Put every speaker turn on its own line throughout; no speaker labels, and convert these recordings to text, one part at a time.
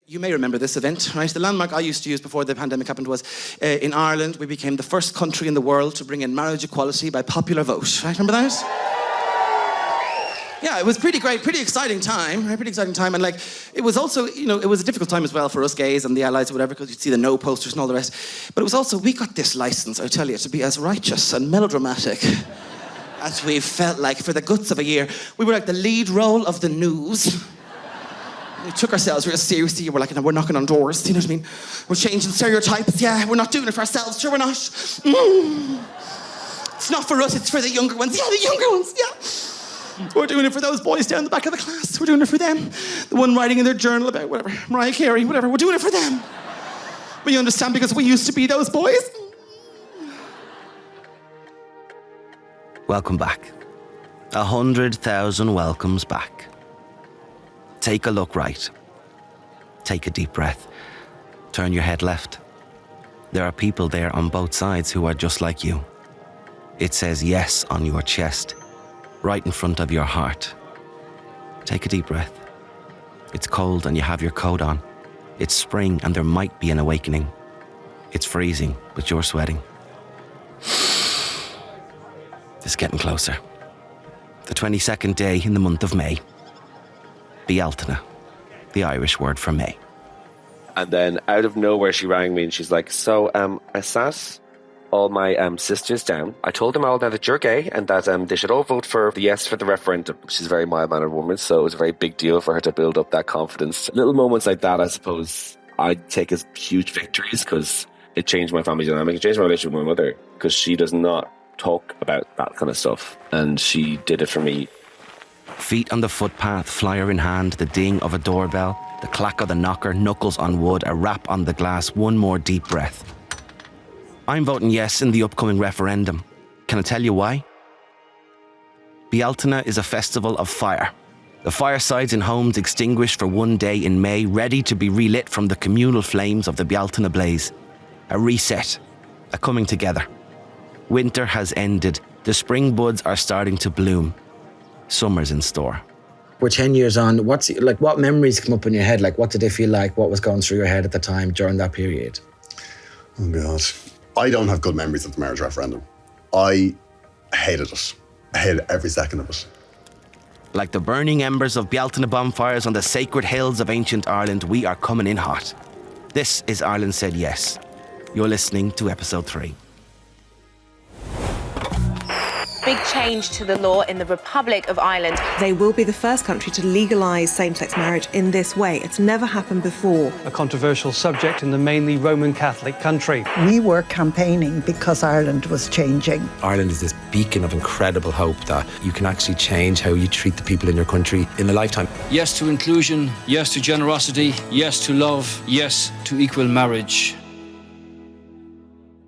You may remember this event, right? The landmark I used to use before the pandemic happened was in Ireland, we became the first country in the world to bring in marriage equality by popular vote, right? Remember that? Yeah, it was pretty great, pretty exciting time, right? Pretty exciting time. And like, it was also, it was a difficult time as well for us gays and the allies or whatever, because you'd see the no posters and all the rest. But it was also, we got this license, I tell you, to be as righteous and melodramatic as we felt like for the guts of a year. We were like the lead role of the news. We took ourselves real seriously. We're like, we're knocking on doors, you know what I mean? We're changing stereotypes. Yeah, we're not doing it for ourselves. Sure, we're not. It's not for us, it's for the younger ones. Yeah, the younger ones, yeah. We're doing it for those boys down the back of the class. We're doing it for them. The one writing in their journal about whatever, Mariah Carey, whatever. We're doing it for them. But you understand, because we used to be those boys.
Welcome back. 100,000 welcomes back. Take a look right. Take a deep breath. Turn your head left. There are people there on both sides who are just like you. It says yes on your chest, right in front of your heart. Take a deep breath. It's cold and you have your coat on. It's spring and there might be an awakening. It's freezing, but you're sweating. It's getting closer. The 22nd day in the month of May. Bealtaine, the Irish word for May.
And then out of nowhere she rang me and she's like, so I sat all my sisters down. I told them all that you're gay and that they should all vote for the yes for the referendum. She's a very mild-mannered woman, so it was a very big deal for her to build up that confidence. Little moments like that, I suppose, I'd take as huge victories, because it changed my family dynamic. It changed my relationship with my mother, because she does not talk about that kind of stuff, and she did it for me.
Feet on the footpath, flyer in hand, the ding of a doorbell, the clack of the knocker, knuckles on wood, a rap on the glass, one more deep breath. I'm voting yes in the upcoming referendum. Can I tell you why? Bealtaine is a festival of fire. The firesides in homes extinguished for one day in May, ready to be relit from the communal flames of the Bealtaine blaze. A reset, a coming together. Winter has ended. The spring buds are starting to bloom. Summer's in store.
We're 10 years on. What memories come up in your head? Like, what did they feel like? What was going through your head at the time during that period?
Oh, God. I don't have good memories of the marriage referendum. I hated it. I hated every second of it.
Like the burning embers of Bealtaine bonfires on the sacred hills of ancient Ireland, we are coming in hot. This is Ireland Said Yes. You're listening to episode 3.
Big change to the law in the Republic of Ireland.
They will be the first country to legalise same-sex marriage in this way. It's never happened before.
A controversial subject in the mainly Roman Catholic country.
We were campaigning because Ireland was changing.
Ireland is this beacon of incredible hope that you can actually change how you treat the people in your country in a lifetime.
Yes to inclusion, yes to generosity, yes to love, yes to equal marriage.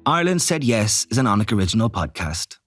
Ireland Said Yes is an Onic original podcast.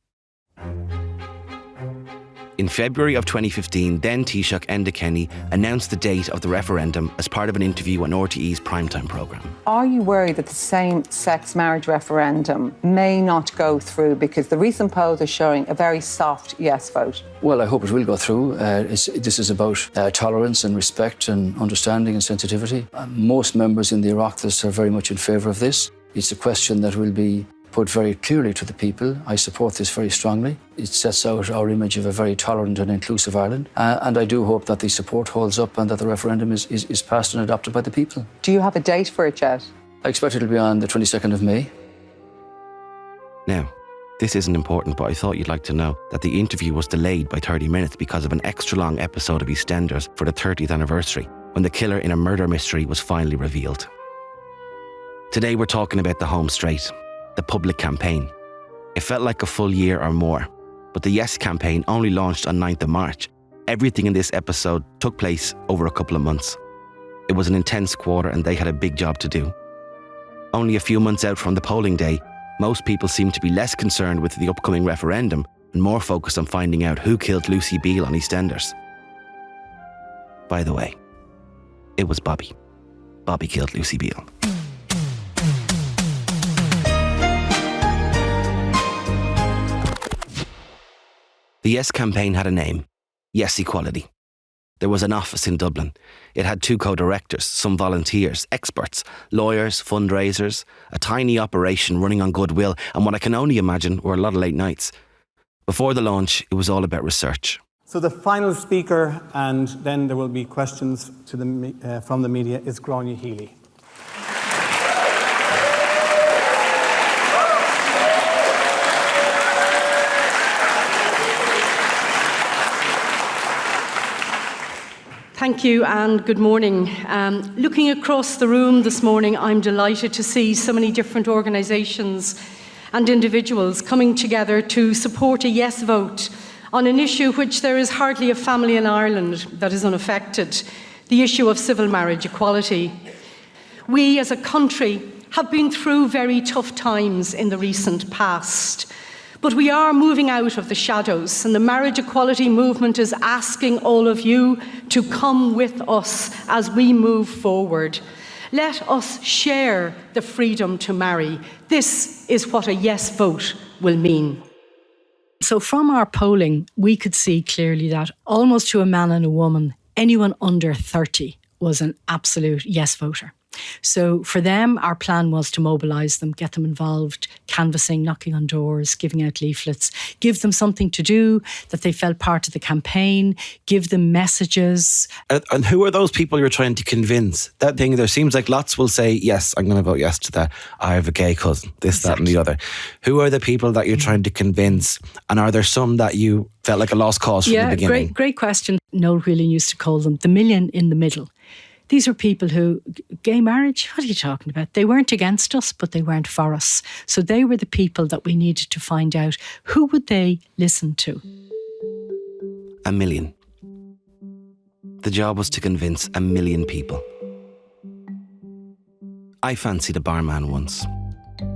In February of 2015, then Taoiseach Enda Kenny announced the date of the referendum as part of an interview on RTE's primetime programme.
Are you worried that the same-sex marriage referendum may not go through, because the recent polls are showing a very soft yes vote?
Well, I hope it will go through. This is about tolerance and respect and understanding and sensitivity. Most members in the Oireachtas are very much in favour of this. It's a question that will be put very clearly to the people. I support this very strongly. It sets out our image of a very tolerant and inclusive Ireland. And I do hope that the support holds up and that the referendum is passed and adopted by the people.
Do you have a date for it yet?
I expect it'll be on the 22nd of May.
Now, this isn't important, but I thought you'd like to know that the interview was delayed by 30 minutes because of an extra-long episode of EastEnders for the 30th anniversary, when the killer in a murder mystery was finally revealed. Today we're talking about the home straight, the public campaign. It felt like a full year or more, but the Yes campaign only launched on 9th of March. Everything in this episode took place over a couple of months. It was an intense quarter and they had a big job to do. Only a few months out from the polling day, most people seem to be less concerned with the upcoming referendum and more focused on finding out who killed Lucy Beale on EastEnders. By the way, it was Bobby. Bobby killed Lucy Beale. The Yes campaign had a name, Yes Equality. There was an office in Dublin. It had 2 co-directors, some volunteers, experts, lawyers, fundraisers, a tiny operation running on goodwill, and what I can only imagine were a lot of late nights. Before the launch, it was all about research.
So the final speaker, and then there will be questions from the media, is Gráinne Healy.
Thank you and good morning. Looking across the room this morning, I'm delighted to see so many different organisations and individuals coming together to support a yes vote on an issue which there is hardly a family in Ireland that is unaffected, the issue of civil marriage equality. We as a country have been through very tough times in the recent past. But we are moving out of the shadows, and the marriage equality movement is asking all of you to come with us as we move forward. Let us share the freedom to marry. This is what a yes vote will mean.
So from our polling, we could see clearly that almost to a man and a woman, anyone under 30 was an absolute yes voter. So for them, our plan was to mobilise them, get them involved, canvassing, knocking on doors, giving out leaflets, give them something to do, that they felt part of the campaign, give them messages.
And who are those people you're trying to convince? That thing, there seems like lots will say, yes, I'm going to vote yes to that. I have a gay cousin, this, exactly. That and the other. Who are the people that you're trying to convince? And are there some that you felt like a lost cause from the beginning?
Yeah, great question. Noel Whelan used to call them the million in the middle. These are people who, gay marriage, what are you talking about? They weren't against us, but they weren't for us. So they were the people that we needed to find out who would they listen to.
1 million. The job was to convince 1 million people. I fancied a barman once.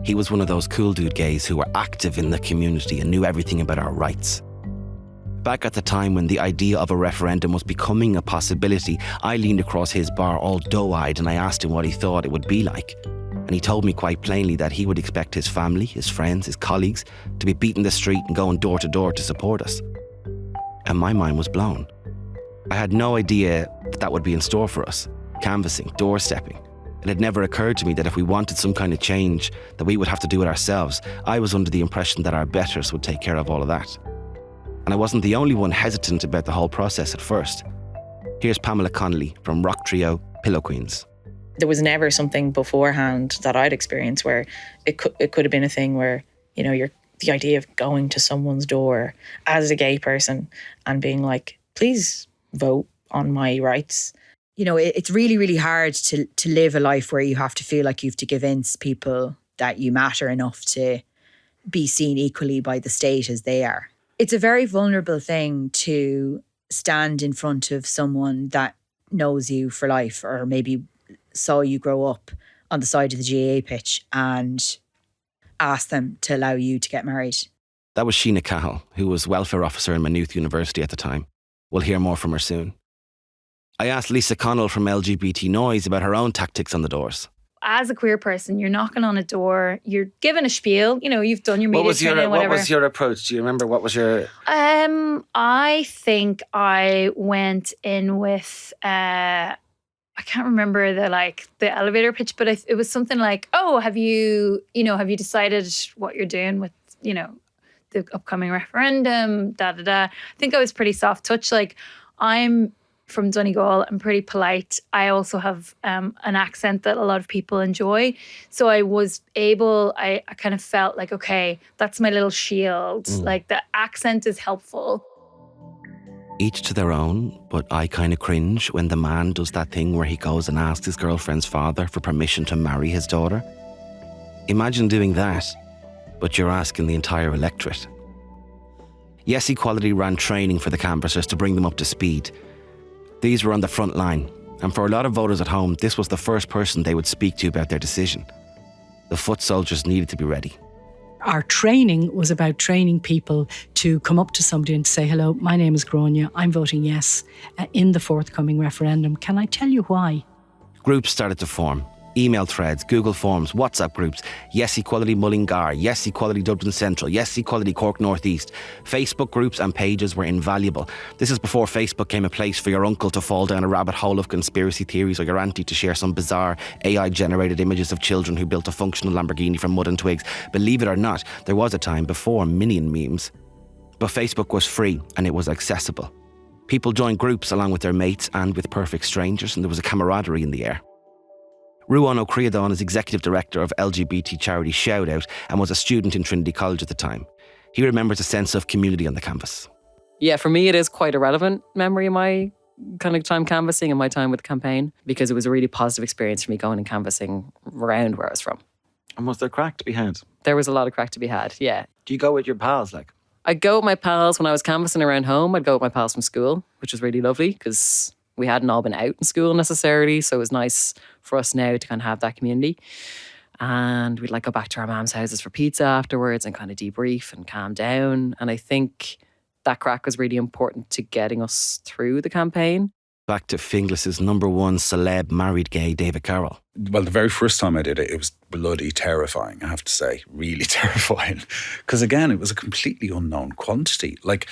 He was one of those cool dude gays who were active in the community and knew everything about our rights. Back at the time when the idea of a referendum was becoming a possibility, I leaned across his bar all doe-eyed and I asked him what he thought it would be like. And he told me quite plainly that he would expect his family, his friends, his colleagues to be beating the street and going door to door to support us. And my mind was blown. I had no idea that would be in store for us. Canvassing, doorstepping. It had never occurred to me that if we wanted some kind of change, that we would have to do it ourselves. I was under the impression that our betters would take care of all of that. And I wasn't the only one hesitant about the whole process at first. Here's Pamela Connolly from rock trio Pillow Queens.
There was never something beforehand that I'd experienced where it could have been a thing where, the idea of going to someone's door as a gay person and being like, please vote on my rights.
It's really, really hard to live a life where you have to feel like you have to convince people that you matter enough to be seen equally by the state as they are. It's a very vulnerable thing to stand in front of someone that knows you for life or maybe saw you grow up on the side of the GAA pitch and ask them to allow you to get married.
That was Sheena Cahill, who was welfare officer in Maynooth University at the time. We'll hear more from her soon. I asked Lisa Connell from LGBT Noise about her own tactics on the doors.
As a queer person, you're knocking on a door, you're given a spiel, you've done your media training, whatever.
What was your approach? Do you remember what was your...
I think I went in with, I can't remember the elevator pitch, but it was something like, oh, have you decided what you're doing with, the upcoming referendum, I think I was pretty soft touch. I'm from Donegal, I'm pretty polite. I also have an accent that a lot of people enjoy. So I was able, I kind of felt like, okay, that's my little shield. The accent is helpful.
Each to their own, but I kind of cringe when the man does that thing where he goes and asks his girlfriend's father for permission to marry his daughter. Imagine doing that, but you're asking the entire electorate. Yes Equality ran training for the canvassers to bring them up to speed. These were on the front line, and for a lot of voters at home, this was the first person they would speak to about their decision. The foot soldiers needed to be ready.
Our training was about training people to come up to somebody and say, hello, my name is Gráinne, I'm voting yes in the forthcoming referendum. Can I tell you why?
Groups started to form. Email threads, Google Forms, WhatsApp groups, Yes Equality Mullingar, Yes Equality Dublin Central, Yes Equality Cork North East. Facebook groups and pages were invaluable. This is before Facebook came a place for your uncle to fall down a rabbit hole of conspiracy theories or your auntie to share some bizarre AI-generated images of children who built a functional Lamborghini from mud and twigs. Believe it or not, there was a time before minion memes. But Facebook was free and it was accessible. People joined groups along with their mates and with perfect strangers, and there was a camaraderie in the air. Ruan O'Creadon is executive director of LGBT charity Shoutout and was a student in Trinity College at the time. He remembers a sense of community on the canvas.
Yeah, for me, it is quite a relevant memory of my kind of time canvassing and my time with the campaign, because it was a really positive experience for me going and canvassing around where I was from.
And was there crack to be had?
There was a lot of crack to be had, yeah.
Do you go with your pals, like?
I'd go with my pals when I was canvassing around home. I'd go with my pals from school, which was really lovely because we hadn't all been out in school necessarily. So it was nice for us now to kind of have that community. And we'd like go back to our mum's houses for pizza afterwards and kind of debrief and calm down. And I think that crack was really important to getting us through the campaign.
Back to Finglas's number one celeb married gay, David Carroll.
Well, the very first time I did it, it was bloody terrifying, I have to say. Really terrifying. Because again, it was a completely unknown quantity. Like,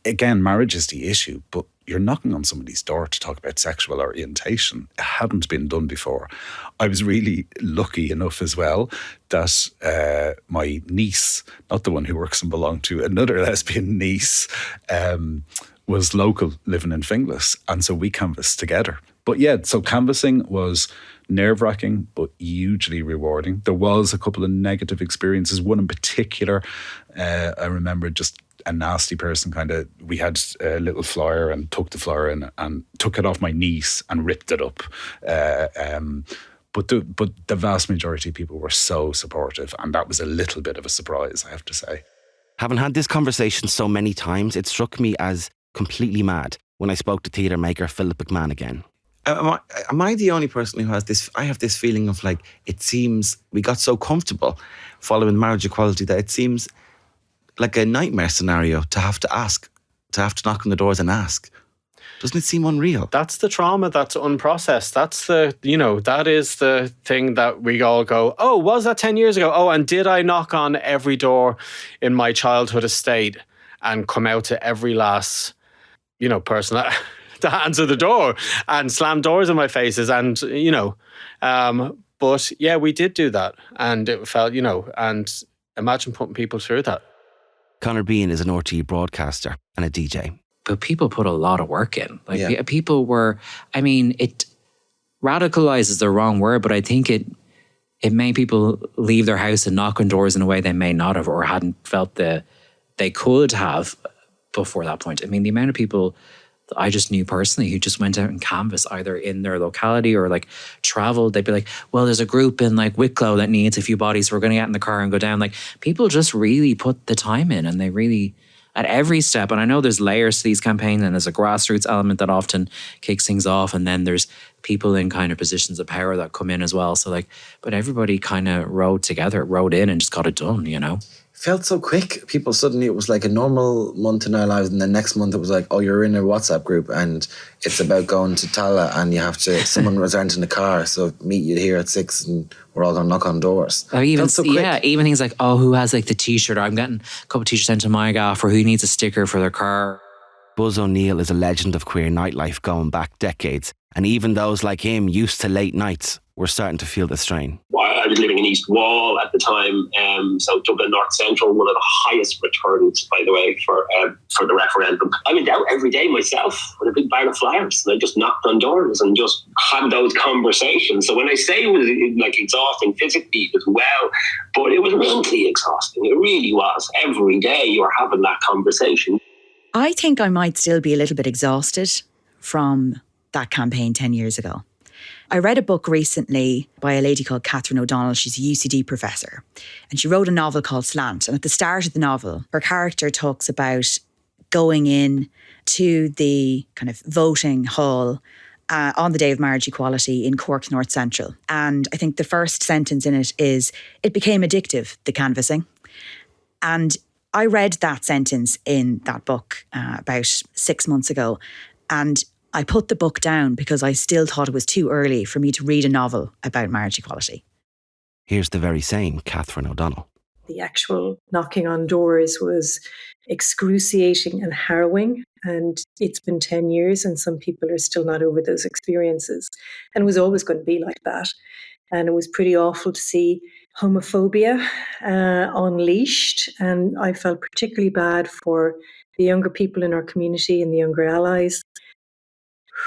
again, marriage is the issue, but you're knocking on somebody's door to talk about sexual orientation. It hadn't been done before. I was really lucky enough as well that my niece, not the one who works and belonged to, another lesbian niece, was local, living in Finglas. And so we canvassed together. But yeah, so canvassing was nerve-wracking, but hugely rewarding. There was a couple of negative experiences. One in particular, I remember just a nasty person we had a little flyer and took the flyer and took it off my niece and ripped it up. But the vast majority of people were so supportive, and that was a little bit of a surprise, I have to say.
Having had this conversation so many times, it struck me as completely mad when I spoke to theatre maker Philip McMahon again.
Am I the only person who has this? I have this feeling of like, it seems we got so comfortable following marriage equality that it seems like a nightmare scenario to have to knock on the doors and ask. Doesn't it seem unreal?
That's the trauma that's unprocessed. That's that is the thing that we all go, oh, was that 10 years ago? Oh, and did I knock on every door in my childhood estate and come out to every last, person to answer the door and slam doors in my faces and, but yeah, we did do that. And it felt, and imagine putting people through that.
Conor Bean is an RTÉ broadcaster and a DJ.
But people put a lot of work in. People were, it radicalizes the wrong word, but I think it made people leave their house and knock on doors in a way they may not have or hadn't felt they could have before that point. The amount of people that I just knew personally who just went out and canvassed either in their locality or traveled. They'd be like, well, there's a group in Wicklow that needs a few bodies. So we're going to get in the car and go down. People just really put the time in, and they really, at every step, and I know there's layers to these campaigns and there's a grassroots element that often kicks things off. And then there's people in kind of positions of power that come in as well. So but everybody kind of rode in and just got it done,
Felt so quick. People suddenly, it was like a normal month in our lives, and the next month it was like, oh, you're in a WhatsApp group and it's about going to Tala and someone was renting a car, so meet you here at 6 and we're all going to knock on doors.
Or even, even things like, oh, who has the t-shirt, or I'm getting a couple of t-shirts sent to my gaff, or who needs a sticker for their car.
Buzz O'Neill is a legend of queer nightlife going back decades, and even those like him used to late nights were starting to feel the strain.
I was living in East Wall at the time, so Dublin North Central, one of the highest returns, by the way, for the referendum. I went out every day myself with a big bag of flyers, and I just knocked on doors and just had those conversations. So when I say it was exhausting physically as well, but it was mentally exhausting. It really was. Every day you were having that conversation.
I think I might still be a little bit exhausted from that campaign 10 years ago. I read a book recently by a lady called Catherine O'Donnell. She's a UCD professor. And she wrote a novel called Slant. And at the start of the novel, her character talks about going in to the kind of voting hall on the day of marriage equality in Cork North Central. And I think the first sentence in it is, it became addictive, the canvassing. And I read that sentence in that book about 6 months ago. And I put the book down because I still thought it was too early for me to read a novel about marriage equality.
Here's the very same Catherine O'Donnell.
The actual knocking on doors was excruciating and harrowing. And it's been 10 years and some people are still not over those experiences. And it was always going to be like that. And it was pretty awful to see homophobia unleashed. And I felt particularly bad for the younger people in our community and the younger allies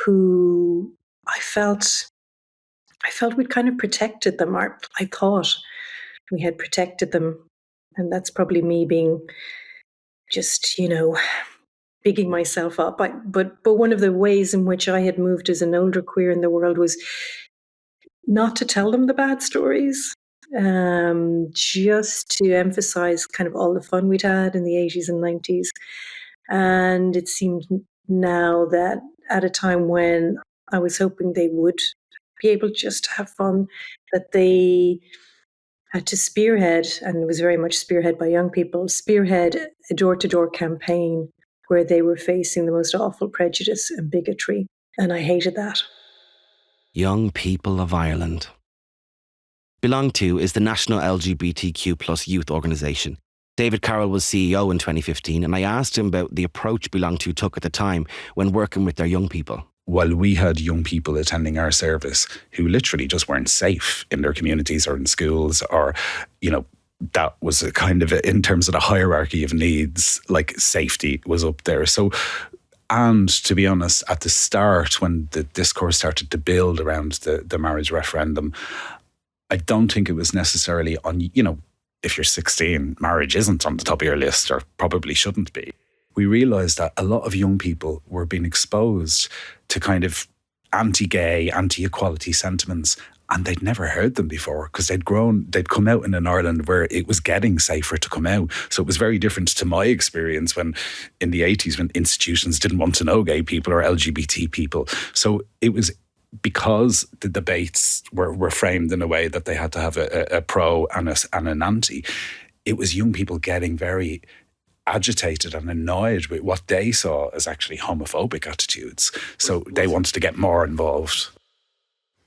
who I felt we'd kind of protected them. I thought we had protected them. And that's probably me being just, bigging myself up. But one of the ways in which I had moved as an older queer in the world was not to tell them the bad stories, just to emphasize kind of all the fun we'd had in the 80s and 90s. And it seemed now that at a time when I was hoping they would be able just to have fun, that they had to spearhead, and it was very much spearhead by young people, spearhead a door-to-door campaign where they were facing the most awful prejudice and bigotry. And I hated that.
Young People of Ireland. Belong To is the national LGBTQ+ youth organisation. David Carroll was CEO in 2015, and I asked him about the approach Belong To took at the time when working with their young people.
While we had young people attending our service who literally just weren't safe in their communities or in schools, or, that was a kind of, in terms of the hierarchy of needs, like safety was up there. So, and to be honest, at the start, when the discourse started to build around the marriage referendum, I don't think it was necessarily on, if you're 16, marriage isn't on the top of your list, or probably shouldn't be. We realised that a lot of young people were being exposed to kind of anti-gay, anti-equality sentiments, and they'd never heard them before because they'd come out in an Ireland where it was getting safer to come out. So it was very different to my experience when in the 80s, when institutions didn't want to know gay people or LGBT people. So it was because the debates were framed in a way that they had to have a pro and an anti. It was young people getting very agitated and annoyed with what they saw as actually homophobic attitudes. So they wanted to get more involved.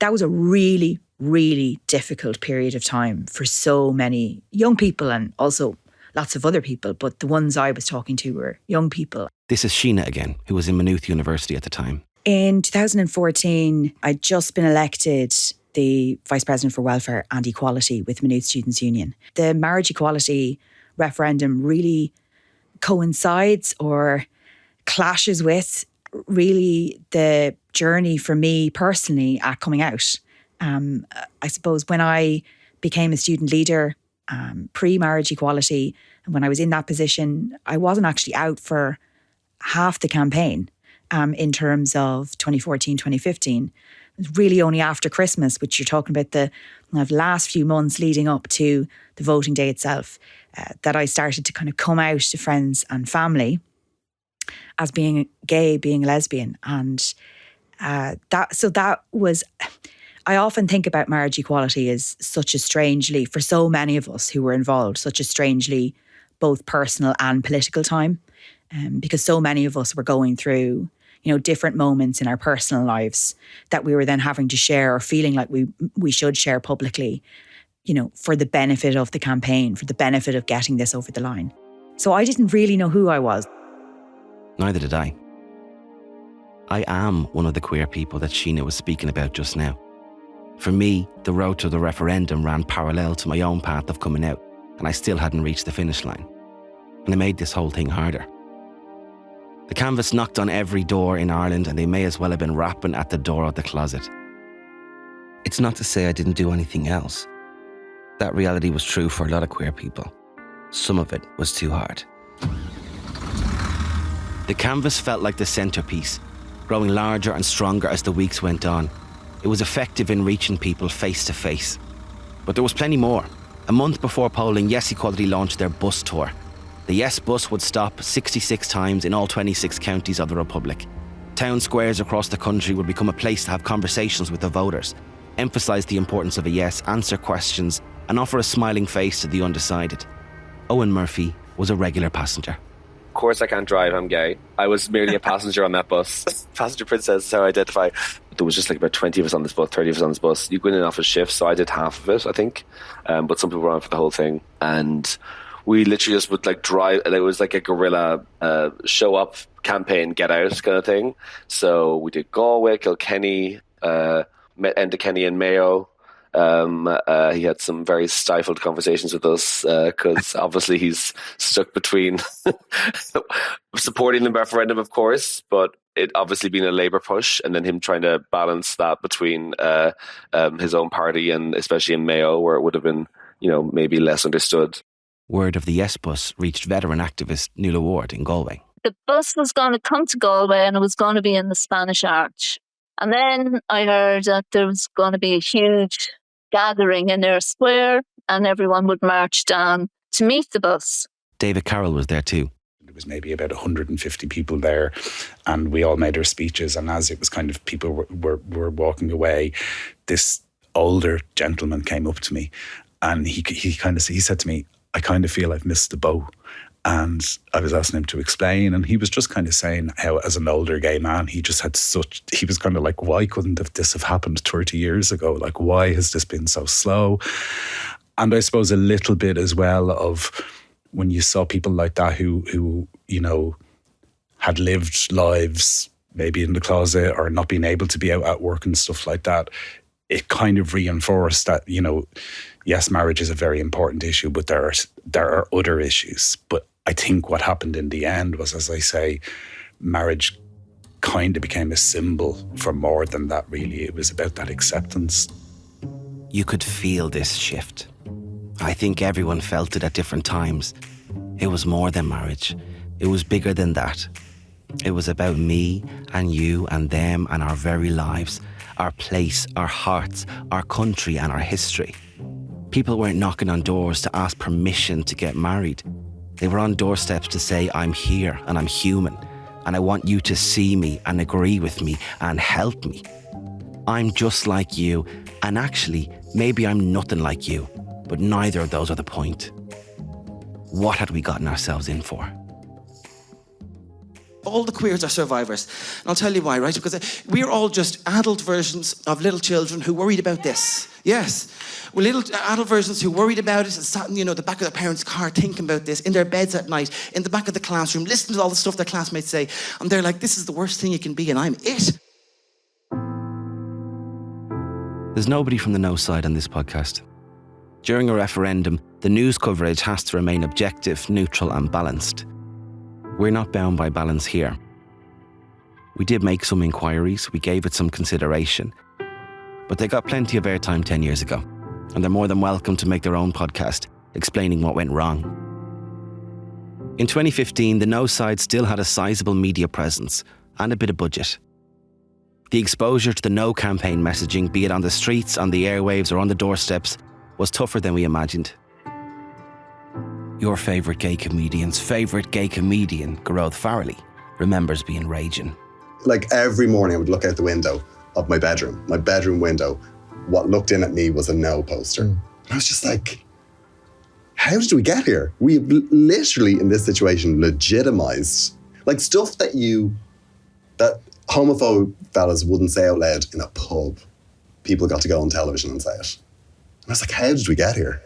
That was a really, really difficult period of time for so many young people and also lots of other people. But the ones I was talking to were young people.
This is Sheena again, who was in Maynooth University at the time.
In 2014, I'd just been elected the Vice President for Welfare and Equality with Maynooth Students' Union. The Marriage Equality Referendum really coincides or clashes with really the journey for me personally at coming out. I suppose when I became a student leader pre-marriage equality, and when I was in that position, I wasn't actually out for half the campaign in terms of 2014, 2015. It was really only after Christmas, which you're talking about the last few months leading up to the voting day itself, that I started to kind of come out to friends and family as being gay, being lesbian. And that was, I often think about marriage equality as such a strangely, for so many of us who were involved, such a strangely both personal and political time, because so many of us were going through, different moments in our personal lives that we were then having to share or feeling like we should share publicly, for the benefit of the campaign, for the benefit of getting this over the line. So I didn't really know who I was.
Neither did I. I am one of the queer people that Sheena was speaking about just now. For me, the road to the referendum ran parallel to my own path of coming out, and I still hadn't reached the finish line. And it made this whole thing harder. The canvas knocked on every door in Ireland, and they may as well have been rapping at the door of the closet. It's not to say I didn't do anything else. That reality was true for a lot of queer people. Some of it was too hard. The canvas felt like the centrepiece, growing larger and stronger as the weeks went on. It was effective in reaching people face to face. But there was plenty more. A month before polling, Yes Equality launched their bus tour. The Yes bus would stop 66 times in all 26 counties of the Republic. Town squares across the country would become a place to have conversations with the voters, emphasise the importance of a yes, answer questions, and offer a smiling face to the undecided. Owen Murphy was a regular passenger.
course I can't drive, I'm gay. I was merely a passenger on that bus. Passenger princess is how I identify. There was just like about 20 of us on this bus, 30 of us on this bus. You go in and off a shift, so I did half of it, I think. But some people were on for the whole thing. And we literally just would like drive, and it was like a guerrilla show up campaign, get out kind of thing. So we did Galway, Kilkenny, Endokenny and Mayo. He had some very stifled conversations with us because obviously he's stuck between supporting the referendum, of course, but it obviously being a Labour push, and then him trying to balance that between his own party and especially in Mayo, where it would have been, maybe less understood.
Word of the Yes Bus reached veteran activist Nuala Ward in Galway.
The bus was going to come to Galway and it was going to be in the Spanish Arch. And then I heard that there was going to be a huge gathering in their square and everyone would march down to meet the bus.
David Carroll was there too.
There was maybe about 150 people there, and we all made our speeches. And as it was kind of people were walking away, this older gentleman came up to me, and he said to me, "I kind of feel I've missed the boat." And I was asking him to explain, and he was just kind of saying how, as an older gay man, he was kind of like, why couldn't this have happened 30 years ago? Like, why has this been so slow? And I suppose a little bit as well of when you saw people like that who had lived lives maybe in the closet or not being able to be out at work and stuff like that, it kind of reinforced that, yes, marriage is a very important issue, but there are other issues. But I think what happened in the end was, as I say, marriage kind of became a symbol for more than that, really. It was about that acceptance.
You could feel this shift. I think everyone felt it at different times. It was more than marriage. It was bigger than that. It was about me and you and them and our very lives, our place, our hearts, our country and our history. People weren't knocking on doors to ask permission to get married. They were on doorsteps to say, I'm here and I'm human and I want you to see me and agree with me and help me. I'm just like you, and actually, maybe I'm nothing like you, but neither of those are the point. What had we gotten ourselves in for?
All the queers are survivors. And I'll tell you why, right? Because we're all just adult versions of little children who worried about this. Yes. We're little adult versions who worried about it and sat in, the back of their parents' car thinking about this, in their beds at night, in the back of the classroom, listening to all the stuff their classmates say. And they're like, this is the worst thing you can be, and I'm it.
There's nobody from the no side on this podcast. During a referendum, the news coverage has to remain objective, neutral and balanced. We're not bound by balance here. We did make some inquiries, we gave it some consideration, but they got plenty of airtime 10 years ago, and they're more than welcome to make their own podcast explaining what went wrong. In 2015, the no side still had a sizable media presence and a bit of budget. The exposure to the no campaign messaging, be it on the streets, on the airwaves or on the doorsteps, was tougher than we imagined. Your favourite gay comedian's favourite gay comedian, Gareth Farrelly, remembers being raging.
Like every morning I would look out the window of my bedroom window. What looked in at me was a no poster. And I was just like, how did we get here? We literally, in this situation, legitimized like stuff that homophobic fellas wouldn't say out loud in a pub. People got to go on television and say it. And I was like, how did we get here?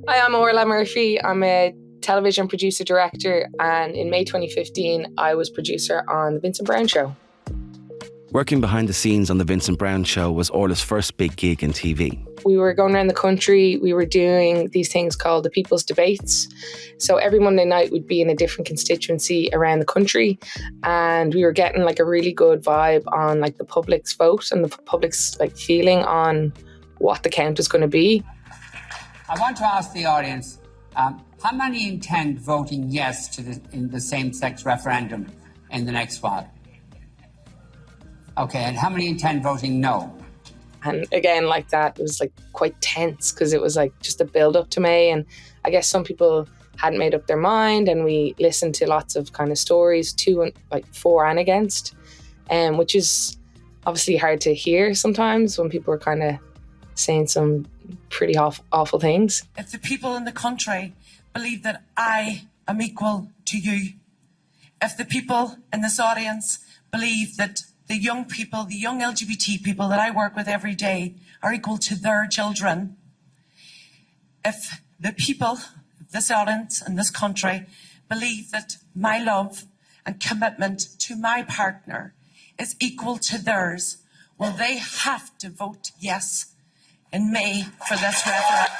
Hi, I'm Orla Murphy. I'm a television producer director, and in May 2015 I was producer on The Vincent Browne Show.
Working behind the scenes on The Vincent Browne Show was Orla's first big gig in TV.
We were going around the country, we were doing these things called the People's Debates. So every Monday night we'd be in a different constituency around the country, and we were getting like a really good vibe on like the public's vote and the public's like feeling on what the count is going to be.
I want to ask the audience, how many intend voting yes in the same-sex referendum in the next while? Okay, and how many intend voting no?
And again, like that, it was like quite tense because it was like just a build up to May. And I guess some people hadn't made up their mind, and we listened to lots of kind of stories, for and against, which is obviously hard to hear sometimes when people are kind of saying some pretty awful things.
If the people in the country believe that I
I'm equal to you. If the people in this audience believe that the young people, the young LGBT people that I work with every day are equal to their children, if the people of this audience and this country believe that my love and commitment to my partner is equal to theirs, well, they have to vote yes in May for this referendum.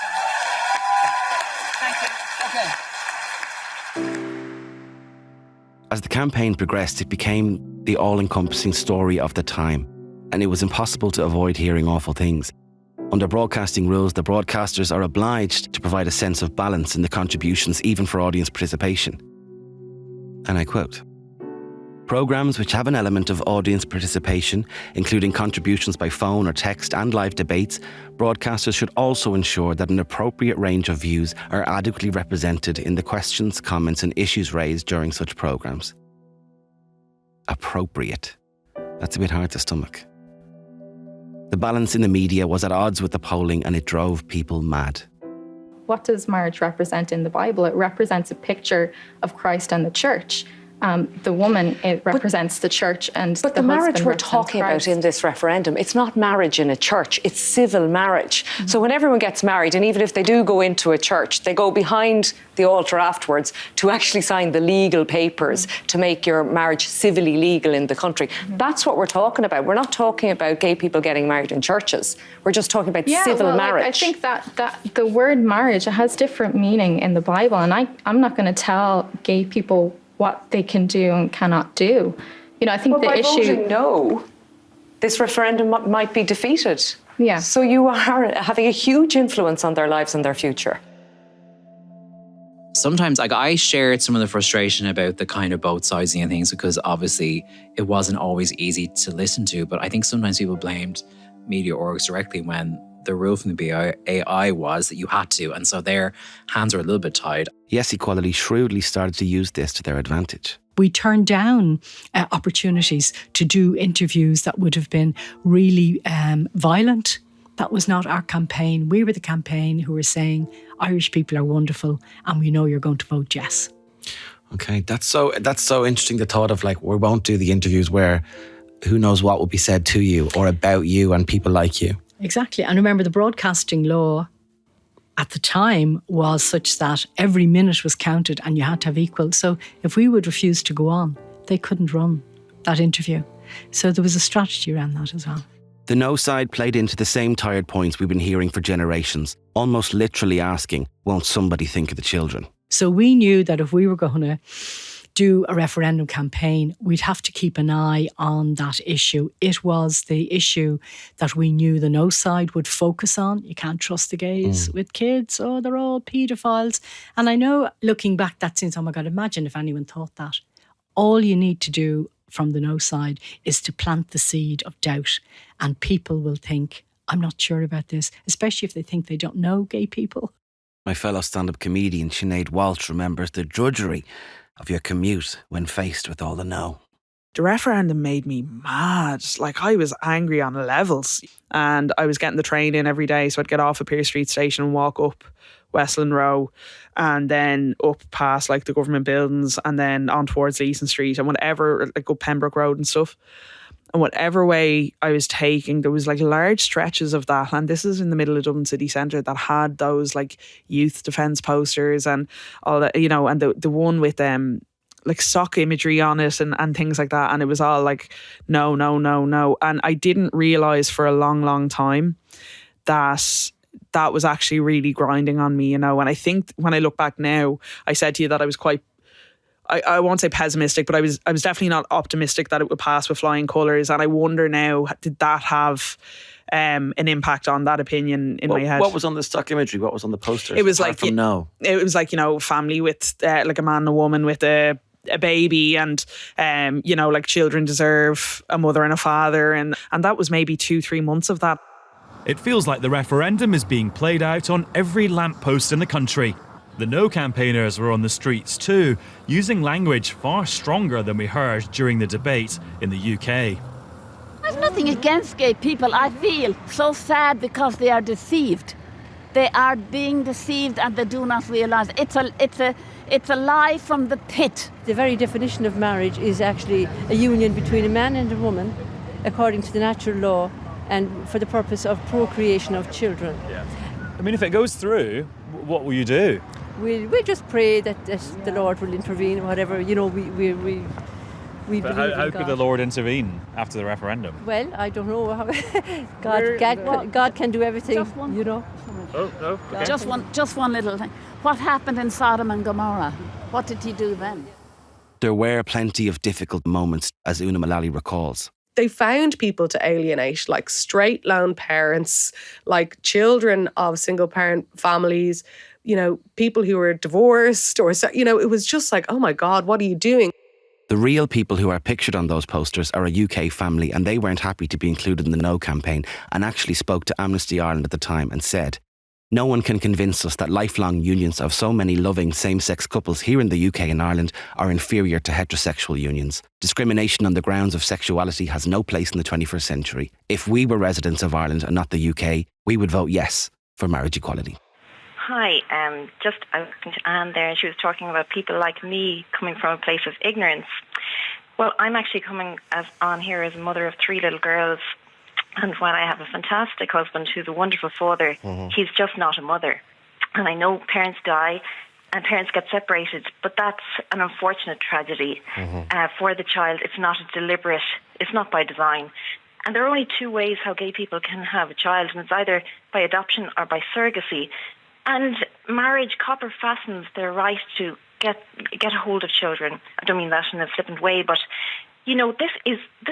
Thank you. Okay.
As the campaign progressed, it became the all-encompassing story of the time, and it was impossible to avoid hearing awful things. Under broadcasting rules, the broadcasters are obliged to provide a sense of balance in the contributions, even for audience participation. And I quote, "Programmes which have an element of audience participation, including contributions by phone or text and live debates, broadcasters should also ensure that an appropriate range of views are adequately represented in the questions, comments and issues raised during such programmes." Appropriate. That's a bit hard to stomach. The balance in the media was at odds with the polling, and it drove people mad.
What does marriage represent in the Bible? It represents a picture of Christ and the church. The woman, it represents the church, and
but the marriage we're talking about in this referendum, it's not marriage in a church, it's civil marriage. Mm-hmm. So when everyone gets married, and even if they do go into a church, they go behind the altar afterwards to actually sign the legal papers to make your marriage civilly legal in the country. That's what we're talking about. We're not talking about gay people getting married in churches. We're just talking about civil marriage.
I think that the word marriage, it has different meaning in the Bible, and I'm not going to tell gay people what they can do and cannot do. You know, I think
by voting no, this referendum might be defeated.
Yeah.
So you are having a huge influence on their lives and their future.
Sometimes, like, I shared some of the frustration about the kind of both sizing and things, because obviously it wasn't always easy to listen to. But I think sometimes people blamed media orgs directly when the rule from the BAI was that you had to, and so their hands were a little bit tied.
Yes Equality shrewdly started to use this to their advantage.
We turned down opportunities to do interviews that would have been really violent. That was not our campaign. We were the campaign who were saying Irish people are wonderful and we know you're going to vote yes.
Okay, that's so interesting, the thought of, like, we won't do the interviews where who knows what will be said to you or about you and people like you.
Exactly. And remember, the broadcasting law at the time was such that every minute was counted and you had to have equal. So if we would refuse to go on, they couldn't run that interview. So there was a strategy around that as well.
The no side played into the same tired points we've been hearing for generations, almost literally asking, won't somebody think of the children?
So we knew that if we were going to do a referendum campaign, we'd have to keep an eye on that issue. It was the issue that we knew the no side would focus on. You can't trust the gays with kids. Oh, they're all paedophiles. And I know, looking back, that seems, oh my God, imagine if anyone thought that. All you need to do from the no side is to plant the seed of doubt, and people will think, I'm not sure about this, especially if they think they don't know gay people.
My fellow stand-up comedian Sinead Walsh remembers the drudgery of your commute when faced with all the no.
The referendum made me mad. Like, I was angry on levels, and I was getting the train in every day. So I'd get off at Pearse Street Station and walk up Westland Row, and then up past like the government buildings, and then on towards Leeson Street and whatever, like up Pembroke Road and stuff. And whatever way I was taking, there was like large stretches of that. And this is in the middle of Dublin city centre that had those like youth defence posters and all that, you know, and the one with like sock imagery on it and things like that. And it was all like, no, no, no, no. And I didn't realise for a long, long time that was actually really grinding on me, you know. And I think when I look back now, I said to you that I was quite, I won't say pessimistic, but I was definitely not optimistic that it would pass with flying colours. And I wonder now, did that have an impact on that opinion in my head?
What was on the stock imagery? What was on the posters?
It was like,
no.
It was like, you know, family with like a man and a woman with a baby, and you know, like children deserve a mother and a father, and that was maybe 2-3 months of that.
It feels like the referendum is being played out on every lamppost in the country. The no campaigners were on the streets too, using language far stronger than we heard during the debate in the UK.
I've nothing against gay people. I feel so sad because they are deceived.
They are being deceived and they do not realise. It's a lie from the pit.
The very definition of marriage is actually a union between a man and a woman, according to the natural law, and for the purpose of procreation of children.
Yeah. I mean, if it goes through, what will you do?
We just pray that the Lord will intervene, whatever, we
But
believe
how
in
could
God.
the Lord intervene after the referendum?
Well, I don't know. God can do everything,
Oh, no. Okay.
Just one little thing. What happened in Sodom and Gomorrah? What did he do then?
There were plenty of difficult moments, as Una Mullally recalls.
They found people to alienate, like straight lone parents, like children of single parent families, people who were divorced it was just like, oh my God, what are you doing?
The real people who are pictured on those posters are a UK family, and they weren't happy to be included in the No campaign and actually spoke to Amnesty Ireland at the time and said, "No one can convince us that lifelong unions of so many loving same-sex couples here in the UK and Ireland are inferior to heterosexual unions. Discrimination on the grounds of sexuality has no place in the 21st century. If we were residents of Ireland and not the UK, we would vote yes for marriage equality."
Hi, I was talking to Anne there, and she was talking about people like me coming from a place of ignorance. Well, I'm actually coming on here as a mother of 3 little girls, and while I have a fantastic husband who's a wonderful father, he's just not a mother. And I know parents die and parents get separated, but that's an unfortunate tragedy for the child. It's not it's not by design. And there are only 2 ways how gay people can have a child, and it's either by adoption or by surrogacy. And marriage copper fastens their right to get a hold of children. I don't mean that in a flippant way, but we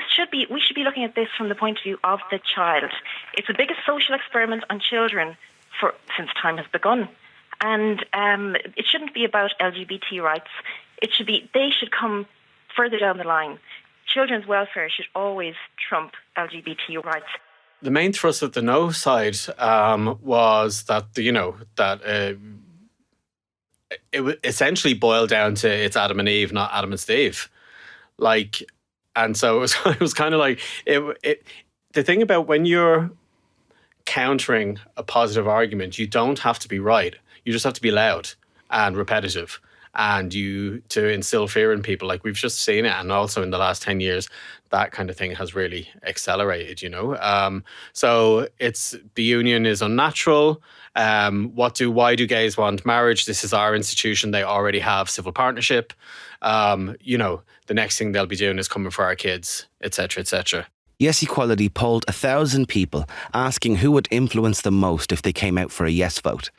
should be looking at this from the point of view of the child. It's the biggest social experiment on children since time has begun, and it shouldn't be about LGBT rights. They should come further down the line. Children's welfare should always trump LGBT rights.
The main thrust of the No side was that it essentially boiled down to it's Adam and Eve, not Adam and Steve. And so it was kind of like the thing about when you're countering a positive argument, you don't have to be right. You just have to be loud and repetitive, and to instill fear in people. Like we've just seen it, and also in the last 10 years, that kind of thing has really accelerated, So the union is unnatural. Why do gays want marriage? This is our institution. They already have civil partnership. The next thing they'll be doing is coming for our kids, etc., etc.
Yes Equality polled 1,000 people, asking who would influence them most if they came out for a yes vote.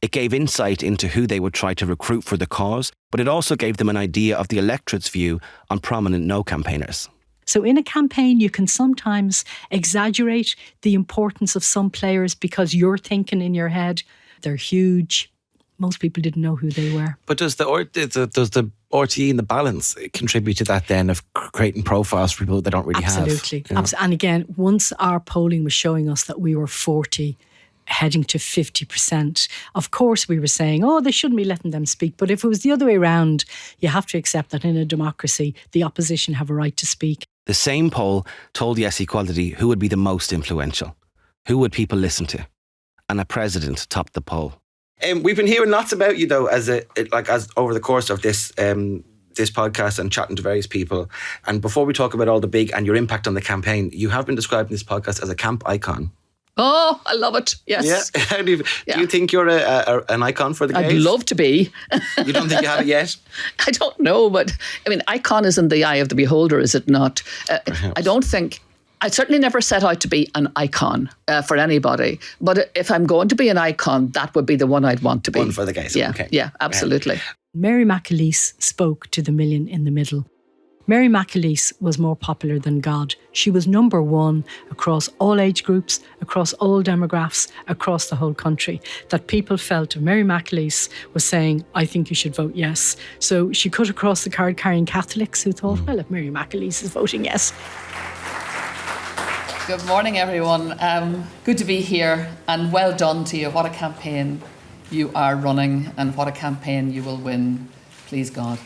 It gave insight into who they would try to recruit for the cause, but it also gave them an idea of the electorate's view on prominent no campaigners.
So in a campaign, you can sometimes exaggerate the importance of some players because you're thinking in your head, they're huge. Most people didn't know who they were.
But does the RTE and the balance contribute to that then of creating profiles for people they don't really have?
Absolutely. And again, once our polling was showing us that we were 40, heading to 50%, of course we were saying, they shouldn't be letting them speak. But if it was the other way around, you have to accept that in a democracy, the opposition have a right to speak.
The same poll told Yes Equality who would be the most influential. Who would people listen to? And a president topped the poll. We've been hearing lots about you though, as over the course of this podcast and chatting to various people. And before we talk about all the big and your impact on the campaign, you have been described in this podcast as a camp icon.
Oh, I love it. Yes.
Yeah. How do you think you're an icon for the gays?
I'd love to be.
You don't think you have it yet?
I don't know, but I mean, icon is in the eye of the beholder, is it not? I certainly never set out to be an icon for anybody. But if I'm going to be an icon, that would be the one I'd want to be.
One for the gays.
Yeah,
okay.
Yeah, absolutely.
Mary McAleese spoke to the million in the middle. Mary McAleese was more popular than God. She was number 1 across all age groups, across all demographics, across the whole country. That people felt Mary McAleese was saying, I think you should vote yes. So she cut across the card-carrying Catholics who thought, well, if Mary McAleese is voting yes.
Good morning, everyone. Good to be here, and well done to you. What a campaign you are running, and what a campaign you will win, please God.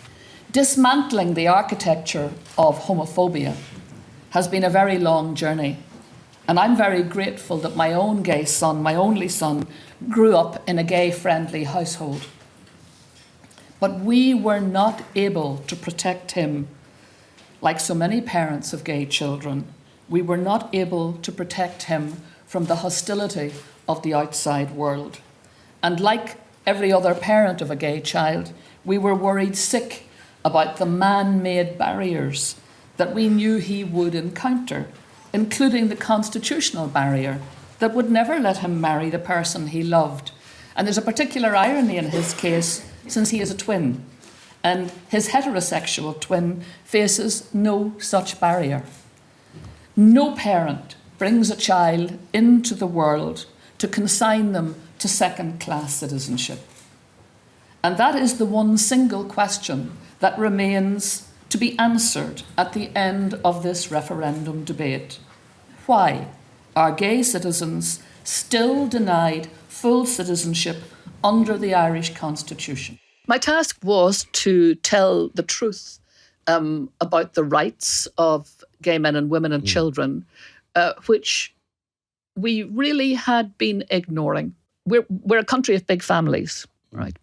Dismantling the architecture of homophobia has been a very long journey.
And I'm very grateful that my own gay son, my only son, grew up in a gay-friendly household. But we were not able to protect him like so many parents of gay children. We were not able to protect him from the hostility of the outside world. And like every other parent of a gay child, we were worried sick about the man-made barriers that we knew he would encounter, including the constitutional barrier that would never let him marry the person he loved. And there's a particular irony in his case, since he is a twin, and his heterosexual twin faces no such barrier. No parent brings a child into the world to consign them to second-class citizenship. And that is the one single question that remains to be answered at the end of this referendum debate. Why are gay citizens still denied full citizenship under the Irish Constitution?
My task was to tell the truth about the rights of gay men and women and children, which we really had been ignoring. We're a country of big families, right?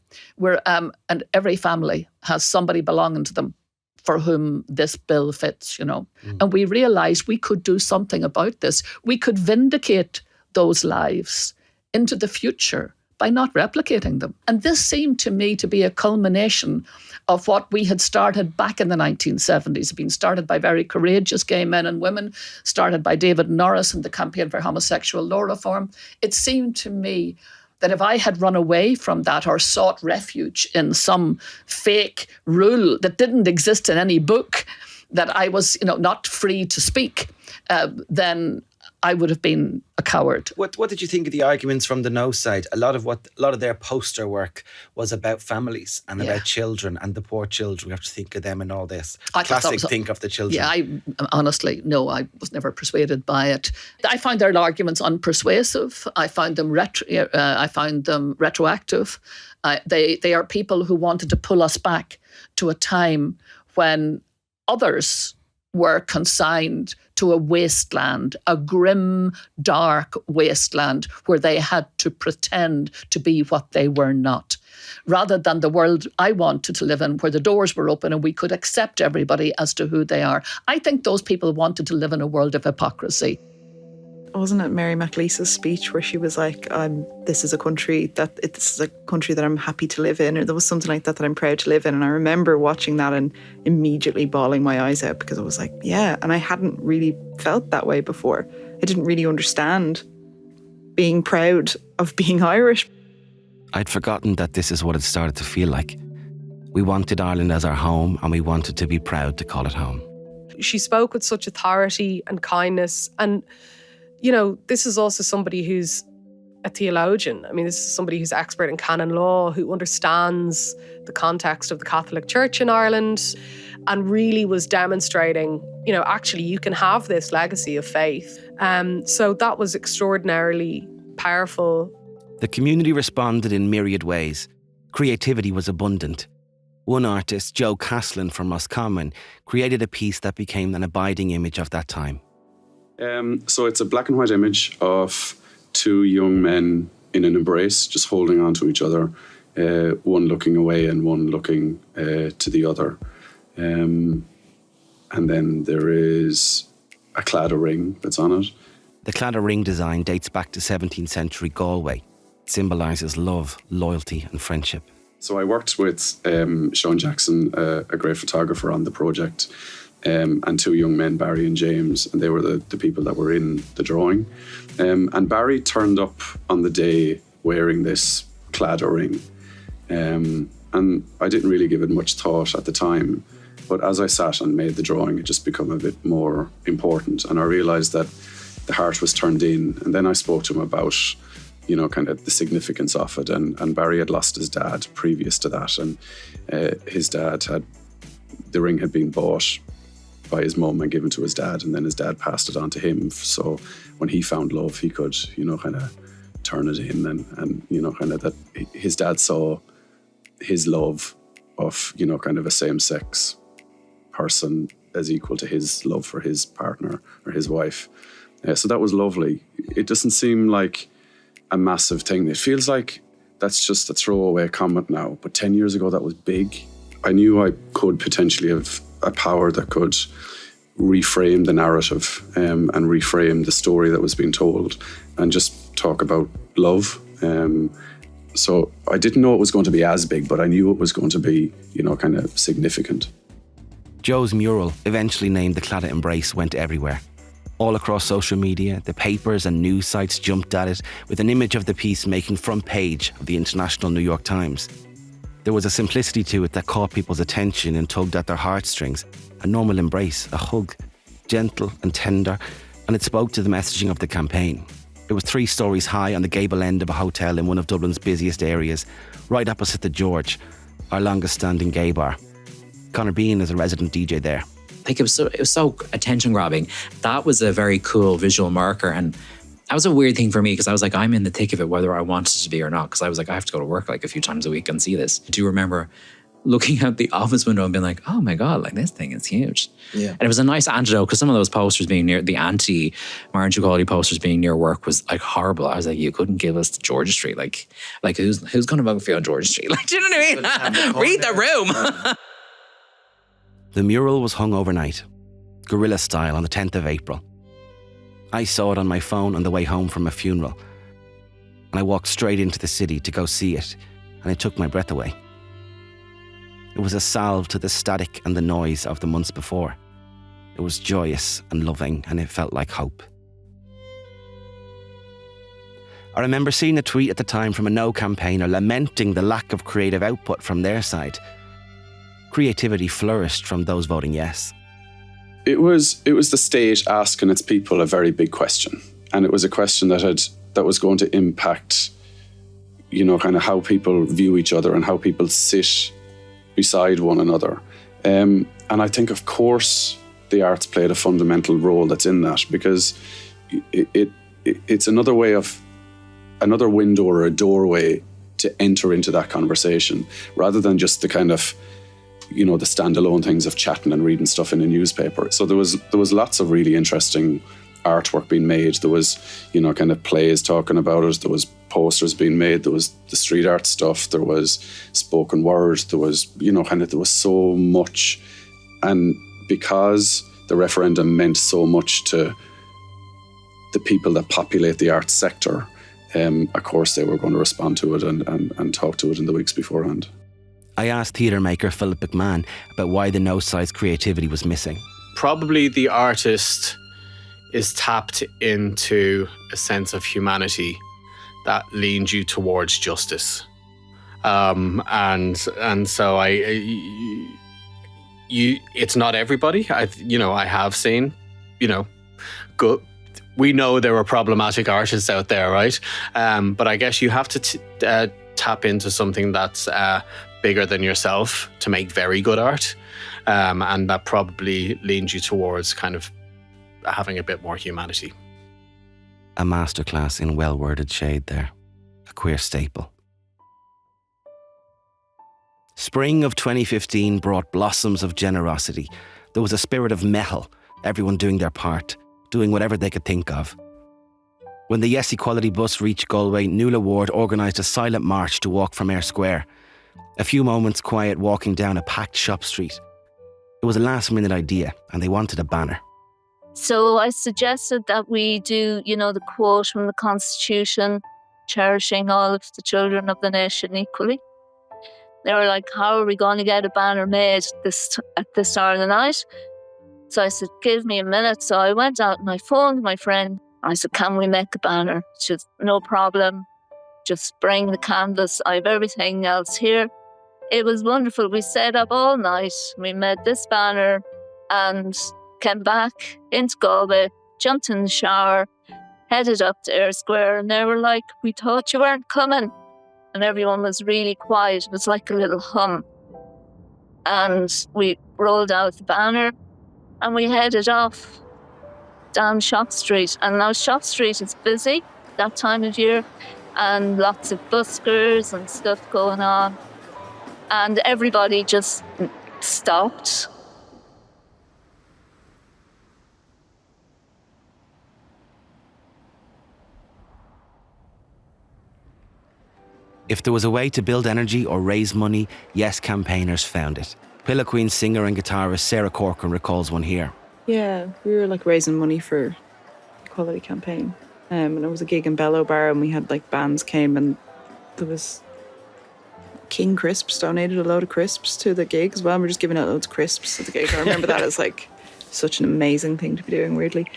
And every family has somebody belonging to them for whom this bill fits, you know. And we realised we could do something about this. We could vindicate those lives into the future by not replicating them. And this seemed to me to be a culmination of what we had started back in the 1970s, been started by very courageous gay men and women, started by David Norris and the Campaign for Homosexual Law Reform. It seemed to me that if I had run away from that or sought refuge in some fake rule that didn't exist in any book, that I was, not free to speak, then I would have been a coward.
What did you think of the arguments from the no side? A lot of their poster work was about families and about children and the poor children. We have to think of them and all this. Classic think of the children.
Yeah, I honestly, no, I was never persuaded by it. I find their arguments unpersuasive. I find them retroactive. They are people who wanted to pull us back to a time when others were consigned to a wasteland, a grim, dark wasteland where they had to pretend to be what they were not, rather than the world I wanted to live in where the doors were open and we could accept everybody as to who they are. I think those people wanted to live in a world of hypocrisy.
Wasn't it Mary McLeese's speech where she was like, this is a country that I'm happy to live in, or there was something like that I'm proud to live in. And I remember watching that and immediately bawling my eyes out because I was like, yeah, and I hadn't really felt that way before. I didn't really understand being proud of being Irish.
I'd forgotten that this is what it started to feel like. We wanted Ireland as our home and we wanted to be proud to call it home.
She spoke with such authority and kindness, and this is also somebody who's a theologian. I mean, this is somebody who's expert in canon law, who understands the context of the Catholic Church in Ireland, and really was demonstrating, actually you can have this legacy of faith. So that was extraordinarily powerful.
The community responded in myriad ways. Creativity was abundant. One artist, Joe Caslin from Roscommon, created a piece that became an abiding image of that time.
So it's a black and white image of two young men in an embrace, just holding on to each other, one looking away and one looking to the other. And then there is a claddagh ring that's on it.
The claddagh ring design dates back to 17th century Galway. It symbolises love, loyalty and friendship.
So I worked with Sean Jackson, a great photographer on the project, and two young men, Barry and James, and they were the people that were in the drawing. And Barry turned up on the day wearing this claddagh ring. And I didn't really give it much thought at the time, but as I sat and made the drawing, it just became a bit more important. And I realised that the heart was turned in. And then I spoke to him about, kind of the significance of it. And Barry had lost his dad previous to that. And his dad the ring had been bought by his mum and given to his dad, and then his dad passed it on to him. So when he found love, he could, kind of turn it in, and kind of that his dad saw his love of, kind of a same-sex person as equal to his love for his partner or his wife. So that was lovely. It doesn't seem like a massive thing. It feels like that's just a throwaway comment now. But 10 years ago, that was big. I knew I could potentially have a power that could reframe the narrative and reframe the story that was being told and just talk about love. So I didn't know it was going to be as big, but I knew it was going to be, kind of significant.
Joe's mural, eventually named The Claddagh Embrace, went everywhere. All across social media, the papers and news sites jumped at it with an image of the piece making front page of the International New York Times. There was a simplicity to it that caught people's attention and tugged at their heartstrings. A normal embrace, a hug, gentle and tender, and it spoke to the messaging of the campaign. It was 3 stories high on the gable end of a hotel in one of Dublin's busiest areas, right opposite the George, our longest standing gay bar. Conor Bean is a resident DJ there.
Like it was so attention grabbing. That was a very cool visual marker, and that was a weird thing for me because I was like, I'm in the thick of it whether I wanted to be or not, because I was like, I have to go to work like a few times a week and see this. I do remember looking out the office window and being like, oh my God, like this thing is huge. Yeah. And it was a nice antidote because some of those posters being near, the anti-marriage equality posters being near work was like horrible. I was like, you couldn't give us Georgia Street. Like who's going to vote for you on Georgia Street? Like, do you know what I mean? Read the room.
The mural was hung overnight, guerrilla style, on the 10th of April. I saw it on my phone on the way home from a funeral, and I walked straight into the city to go see it, and it took my breath away. It was a salve to the static and the noise of the months before. It was joyous and loving, and it felt like hope. I remember seeing a tweet at the time from a No campaigner lamenting the lack of creative output from their side. Creativity flourished from those voting yes.
It was the state asking its people a very big question, and it was a question that was going to impact, kind of how people view each other and how people sit beside one another. And I think, of course, the arts played a fundamental role that's in that, because it's another window or a doorway to enter into that conversation, rather than just the kind of the standalone things of chatting and reading stuff in a newspaper. So there was lots of really interesting artwork being made. There was, kind of plays talking about it. There was posters being made. There was the street art stuff. There was spoken word. There was, there was so much. And because the referendum meant so much to the people that populate the arts sector, of course they were going to respond to it and talk to it in the weeks beforehand.
I asked theatre maker Philip McMahon about why the No side's creativity was missing.
Probably the artist is tapped into a sense of humanity that leans you towards justice, and so it's not everybody. I have seen, good. We know there are problematic artists out there, right? But I guess you have to tap into something that's bigger than yourself to make very good art, and that probably leans you towards kind of having a bit more humanity.
A masterclass in well-worded shade there. A queer staple. Spring of 2015 brought blossoms of generosity. There was a spirit of metal, everyone doing their part, doing whatever they could think of. When the Yes Equality bus reached Galway, Nuala Ward organised a silent march to walk from Eyre Square. A few moments quiet walking down a packed shop street. It was a last-minute idea, and they wanted a banner.
So I suggested that we do, the quote from the Constitution, cherishing all of the children of the nation equally. They were like, how are we going to get a banner made at this hour of the night? So I said, give me a minute. So I went out and I phoned my friend. I said, can we make a banner? She said, no problem. Just bring the canvas. I have everything else here. It was wonderful. We stayed up all night. We made this banner and came back into Galway, jumped in the shower, headed up to Eyre Square, and they were like, we thought you weren't coming. And everyone was really quiet. It was like a little hum. And we rolled out the banner and we headed off down Shop Street. And now Shop Street is busy that time of year, and lots of buskers and stuff going on. And everybody just stopped.
If there was a way to build energy or raise money, Yes campaigners found it. Pillow Queen singer and guitarist Sarah Corcoran recalls one here.
Yeah, we were like raising money for Equality campaign. And there was a gig in Bellow Bar and we had like bands came and there was King Crisps donated a load of crisps to the gig as well. And we're just giving out loads of crisps at the gig. I remember that as like such an amazing thing to be doing, weirdly.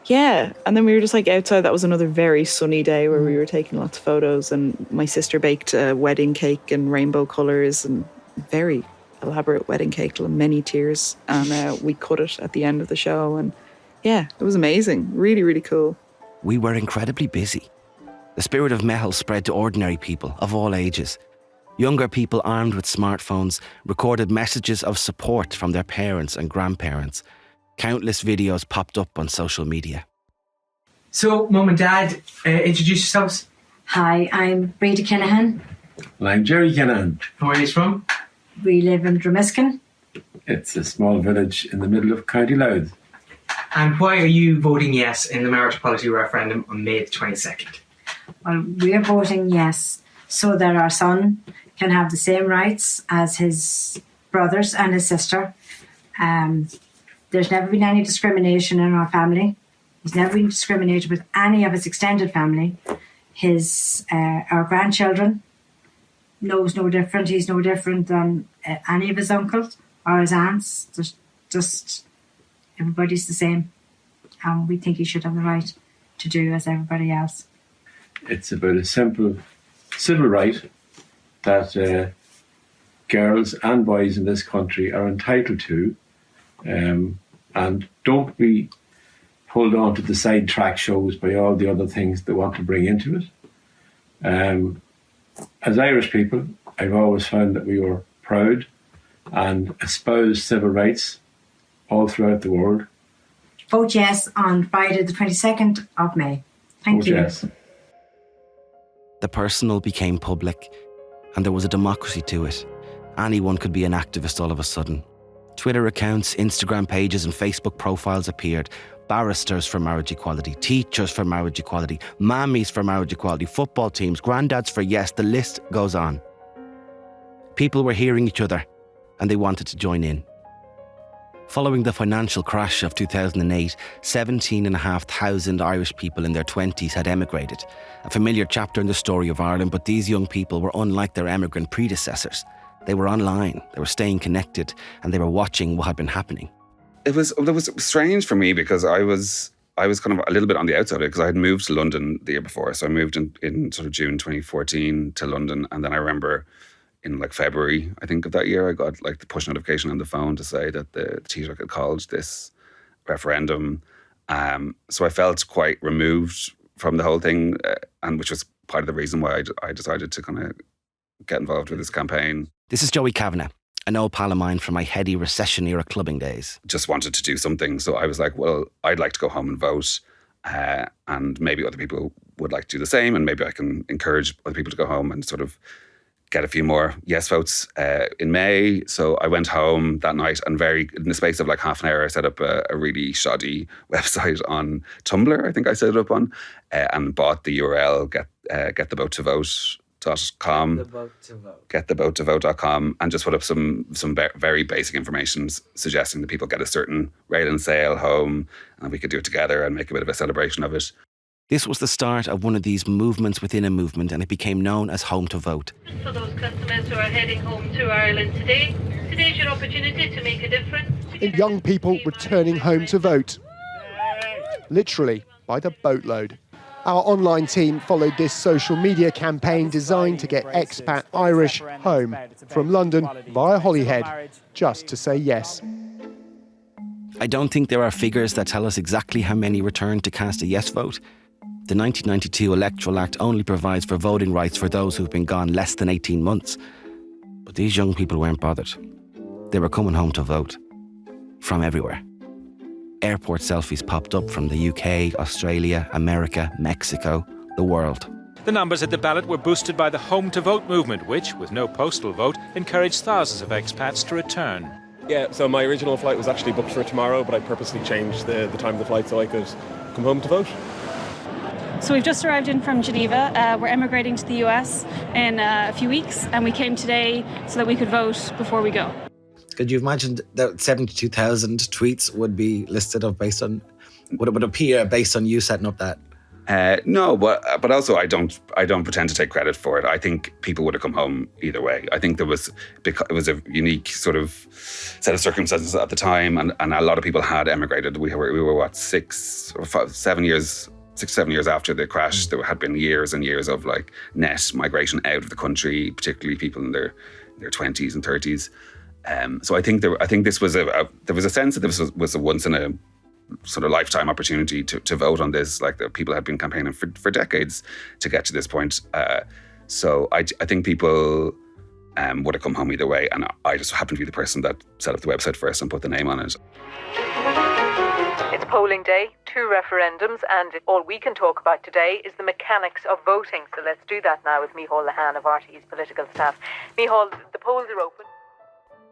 Yeah, and then we were just like outside. That was another very sunny day where we were taking lots of photos, and my sister baked a wedding cake in rainbow colours and very elaborate wedding cake, many tiers, and we cut it at the end of the show, and yeah, it was amazing. Really, really cool.
We were incredibly busy. The spirit of Mehel spread to ordinary people of all ages. Younger people armed with smartphones recorded messages of support from their parents and grandparents. Countless videos popped up on social media.
So, Mum and Dad, introduce yourselves.
Hi, I'm Breda Kinahan.
Well, I'm Jerry Kinahan.
Where are you from?
We live in Dromiskin.
It's a small village in the middle of County Louth.
And why are you voting yes in the marriage equality referendum on May the 22nd?
Well, we're voting yes so that our son can have the same rights as his brothers and his sister. There's never been any discrimination in our family. He's never been discriminated with any of his extended family. Our grandchildren knows no different. He's no different than any of his uncles or his aunts. There's just everybody's the same. And we think he should have the right to do as everybody else.
It's about a simple civil right that girls and boys in this country are entitled to, and don't be pulled onto the sidetrack shows by all the other things they want to bring into it. As Irish people, I've always found that we were proud and espoused civil rights all throughout the world.
Vote yes on Friday the 22nd of May. Thank you.
Yes.
The personal became public, and there was a democracy to it. Anyone could be an activist all of a sudden. Twitter accounts, Instagram pages and Facebook profiles appeared. Barristers for marriage equality, teachers for marriage equality, mammies for marriage equality, football teams, granddads for yes, the list goes on. People were hearing each other and they wanted to join in. Following the financial crash of 2008, 17,500 Irish people in their 20s had emigrated. A familiar chapter in the story of Ireland, but these young people were unlike their emigrant predecessors. They were online, they were staying connected, and they were watching what had been happening.
It was strange for me because I was kind of a little bit on the outside of it because I had moved to London the year before. So I moved in sort of June 2014 to London, and then I remember in like February, I think of that year, I got like the push notification on the phone to say that the Taoiseach had called this referendum. So I felt quite removed from the whole thing, and which was part of the reason why I decided to kind of get involved with this campaign.
This is Joey Kavanagh, an old pal of mine from my heady recession-era clubbing days.
Just wanted to do something, so I was like, well, I'd like to go home and vote, and maybe other people would like to do the same, and maybe I can encourage other people to go home and sort of get a few more yes votes in May. So I went home that night and in the space of like half an hour, I set up a really shoddy website on Tumblr, I think I set it up on, and bought the URL, gettheboattovote.com, gettheboattovote.com, and just put up some very basic information suggesting that people get a certain rail and sail home and we could do it together and make a bit of a celebration of it.
This was the start of one of these movements within a movement, and it became known as Home to Vote.
For those customers who are heading home to Ireland today, today's your opportunity to make a difference.
And young people returning home to vote, literally by the boatload. Our online team followed this social media campaign designed to get expat Irish home from London via Holyhead, just to say yes.
I don't think there are figures that tell us exactly how many returned to cast a yes vote. The 1992 Electoral Act only provides for voting rights for those who've been gone less than 18 months. But these young people weren't bothered. They were coming home to vote. From everywhere. Airport selfies popped up from the UK, Australia, America, Mexico, the world.
The numbers at the ballot were boosted by the Home to Vote movement, which, with no postal vote, encouraged thousands of expats to return.
Yeah, so my original flight was actually booked for tomorrow, but I purposely changed the time of the flight so I could come home to vote.
So we've just arrived in from Geneva. We're emigrating to the US in a few weeks, and we came today so that we could vote before we go.
Could you imagine that 72,000 tweets would be listed up based on, would appear based on you setting up that?
No, but also I don't pretend to take credit for it. I think people would have come home either way. I think it was a unique sort of set of circumstances at the time, and a lot of people had emigrated. We were what 6 or 7 years after the crash. There had been years and years of like net migration out of the country, particularly people in their 20s and 30s. So I think this was there was a sense that this was a once in a sort of lifetime opportunity to vote on this. Like the people had been campaigning for decades to get to this point. So I think people would have come home either way, and I just happened to be the person that set up the website first and put the name on it.
It's polling day, 2 referendums, and all we can talk about today is the mechanics of voting. So let's do that now with Micheál Lahan of RT's political staff. Micheál, the polls are open.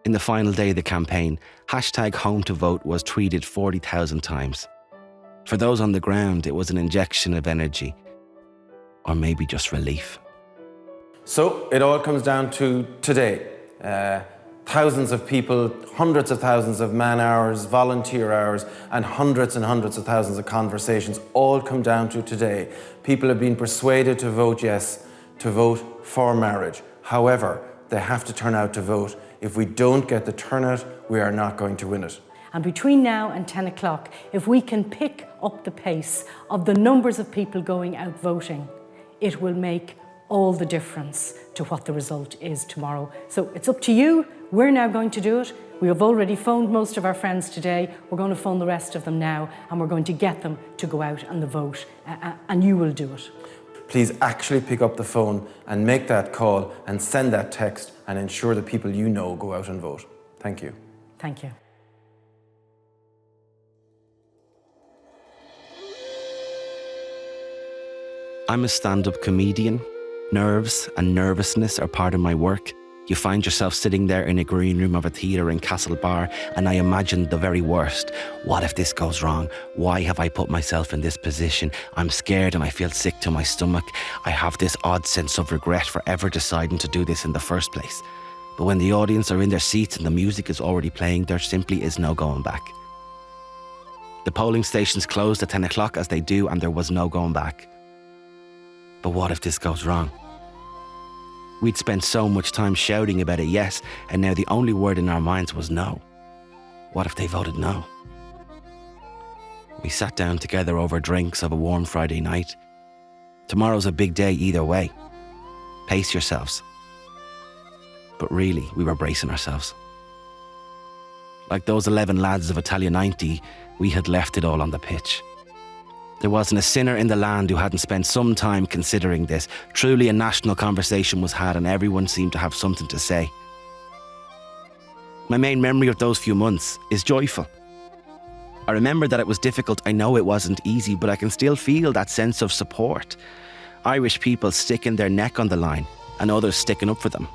In the final day of the campaign, #HomeToVote was tweeted 40,000 times. For those on the ground, it was an injection of energy, or maybe just relief.
So it all comes down to today. Thousands of people, hundreds of thousands of man hours, volunteer hours, and hundreds of thousands of conversations all come down to today. People have been persuaded to vote yes, to vote for marriage. However, they have to turn out to vote. If we don't get the turnout, we are not going to win it.
And between now and 10 o'clock, if we can pick up the pace of the numbers of people going out voting, it will make all the difference to what the result is tomorrow. So it's up to you. We're now going to do it. We have already phoned most of our friends today. We're going to phone the rest of them now, and we're going to get them to go out and vote, and you will do it.
Please actually pick up the phone and make that call and send that text and ensure that people you know go out and vote. Thank you.
Thank you.
I'm a stand-up comedian. Nerves and nervousness are part of my work. You find yourself sitting there in a green room of a theatre in Castlebar, and I imagine the very worst. What if this goes wrong? Why have I put myself in this position? I'm scared and I feel sick to my stomach. I have this odd sense of regret for ever deciding to do this in the first place. But when the audience are in their seats and the music is already playing, there simply is no going back. The polling stations closed at 10 o'clock as they do, and there was no going back. But what if this goes wrong? We'd spent so much time shouting about a yes, and now the only word in our minds was no. What if they voted no? We sat down together over drinks of a warm Friday night. Tomorrow's a big day either way. Pace yourselves. But really, we were bracing ourselves. Like those 11 lads of Italia 90, we had left it all on the pitch. There wasn't a sinner in the land who hadn't spent some time considering this. Truly a national conversation was had, and everyone seemed to have something to say. My main memory of those few months is joyful. I remember that it was difficult. I know it wasn't easy, but I can still feel that sense of support. Irish people sticking their neck on the line, and others sticking up for them.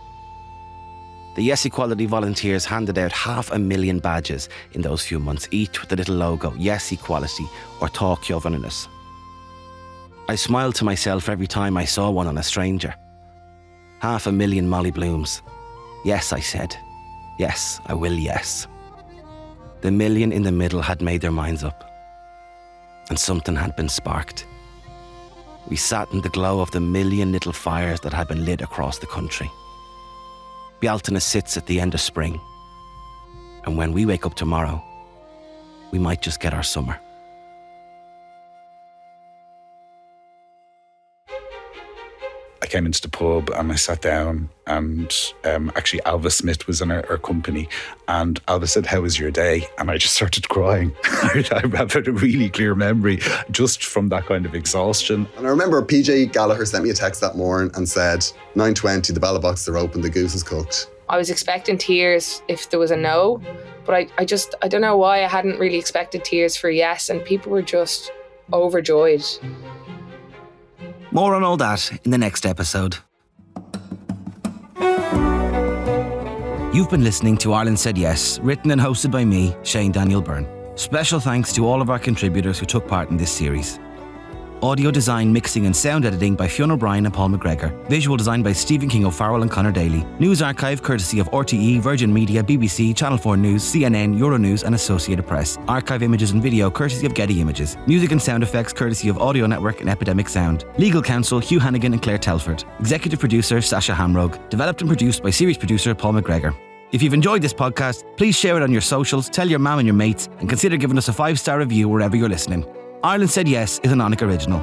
The Yes Equality volunteers handed out 500,000 badges in those few months, each with the little logo, Yes Equality or Talk Jovernus. I smiled to myself every time I saw one on a stranger. 500,000 Molly Blooms. Yes, I said. Yes, I will, yes. The million in the middle had made their minds up, and something had been sparked. We sat in the glow of the million little fires that had been lit across the country. Bealtaine sits at the end of spring, and when we wake up tomorrow, we might just get our summer.
I came into the pub and I sat down, and actually Alva Smith was in our company, and Alva said, "How was your day?" And I just started crying. I have a really clear memory just from that kind of exhaustion.
And I remember PJ Gallagher sent me a text that morning and said, 9:20, the ballot boxes are open, the goose is cooked.
I was expecting tears if there was a no, but I don't know why I hadn't really expected tears for yes, and people were just overjoyed.
More on all that in the next episode. You've been listening to Ireland Said Yes, written and hosted by me, Shane Daniel Byrne. Special thanks to all of our contributors who took part in this series. Audio design, mixing and sound editing by Fionn O'Brien and Paul McGregor. Visual design by Stephen King O'Farrell and Conor Daly. News archive courtesy of RTE, Virgin Media, BBC, Channel 4 News, CNN, Euronews and Associated Press. Archive images and video courtesy of Getty Images. Music and sound effects courtesy of Audio Network and Epidemic Sound. Legal counsel Hugh Hannigan and Claire Telford. Executive producer Sasha Hamrogue. Developed and produced by series producer Paul McGregor. If you've enjoyed this podcast, please share it on your socials, tell your mum and your mates, and consider giving us a 5-star review wherever you're listening. Ireland Said Yes is an Onic original.